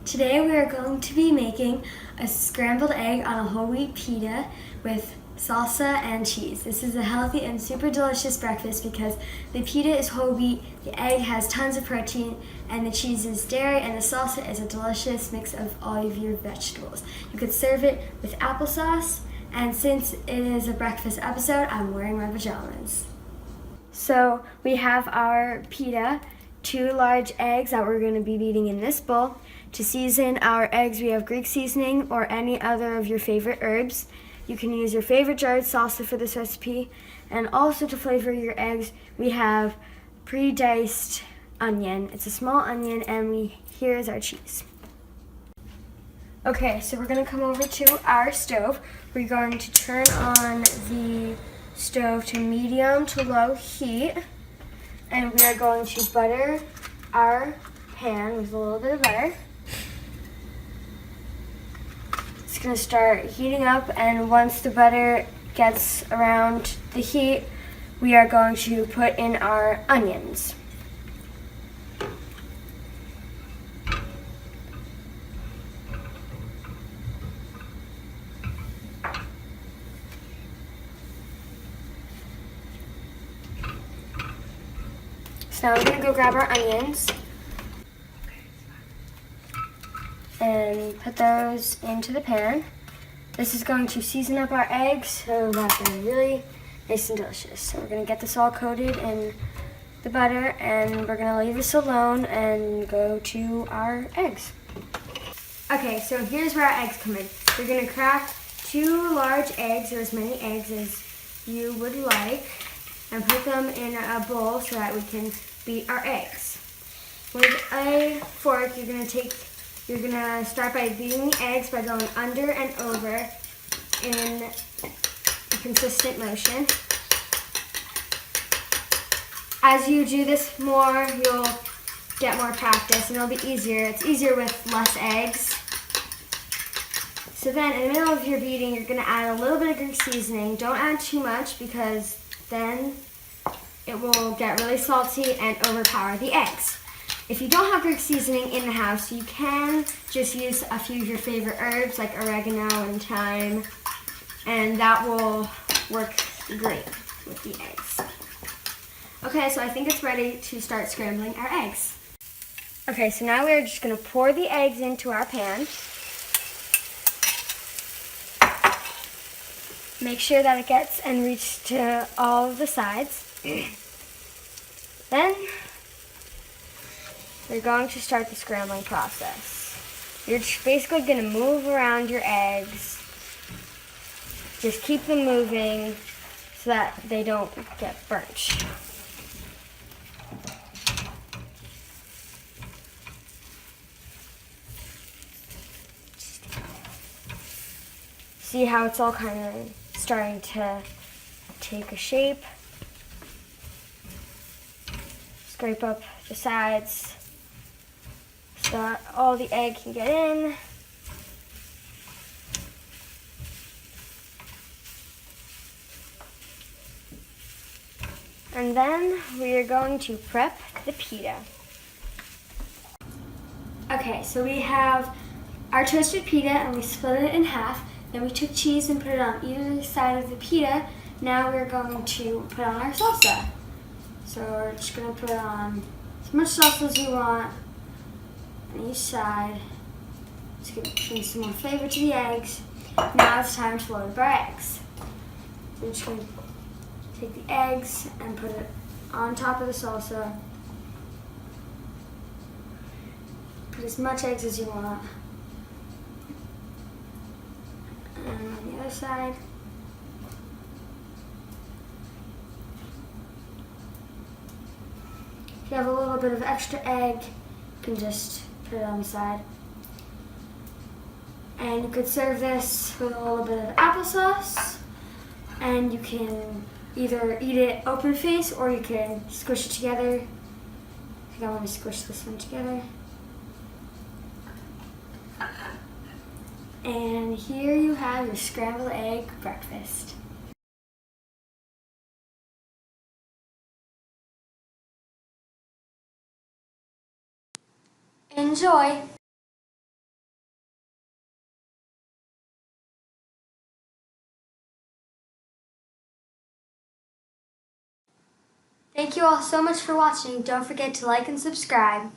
Today we are going to be making a scrambled egg on a whole wheat pita with salsa and cheese. This is a healthy and super delicious breakfast because the pita is whole wheat, the egg has tons of protein, and the cheese is dairy, and the salsa is a delicious mix of all of your vegetables. You could serve it with applesauce, and since it is a breakfast episode, I'm wearing my pajamas. So we have our pita, 2 large eggs that we're going to be beating in this bowl. To season our eggs, we have Greek seasoning or any other of your favorite herbs. You can use your favorite jarred salsa for this recipe. And also to flavor your eggs, we have pre-diced onion. It's a small onion, and here is our cheese. Okay, so we're going to come over to our stove. We're going to turn on the stove to medium to low heat, and we are going to butter our pan with a little bit of butter. It's going to start heating up, and once the butter gets around the heat, we are going to put in our onions. So now we're going to go grab our onions and put those into the pan. This is going to season up our eggs so that they're really nice and delicious. So we're going to get this all coated in the butter, and we're going to leave this alone and go to our eggs. Okay, so here's where our eggs come in. We're going to crack 2 large eggs, or as many eggs as you would like, and put them in a bowl so that we can beat our eggs. With a fork, you're gonna start by beating the eggs by going under and over in a consistent motion. As you do this more, you'll get more practice and it'll be easier. It's easier with less eggs. So then in the middle of your beating, you're gonna add a little bit of Greek seasoning. Don't add too much because then it will get really salty and overpower the eggs. If you don't have Greek seasoning in the house, you can just use a few of your favorite herbs like oregano and thyme, and that will work great with the eggs. Okay, so I think it's ready to start scrambling our eggs. Okay, so now we're just going to pour the eggs into our pan. Make sure that it gets and reaches to all of the sides. Then you're going to start the scrambling process. You're just basically going to move around your eggs. Just keep them moving so that they don't get burnt. See how it's all kind of starting to take a shape? Scrape up the sides so that all the egg can get in. And then we are going to prep the pita. Okay, so we have our toasted pita and we split it in half. Then we took cheese and put it on either side of the pita. Now we're going to put on our salsa. So we're just going to put on as much salsa as you want on each side. Just going to bring some more flavor to the eggs. Now it's time to load up our eggs. We're just going to take the eggs and put it on top of the salsa. Put as much eggs as you want. And on the other side. If you have a little bit of extra egg, you can just put it on the side. And you could serve this with a little bit of applesauce, and you can either eat it open face or you can squish it together. I think I want to squish this one together. And here you have your scrambled egg breakfast. Enjoy! Thank you all so much for watching. Don't forget to like and subscribe.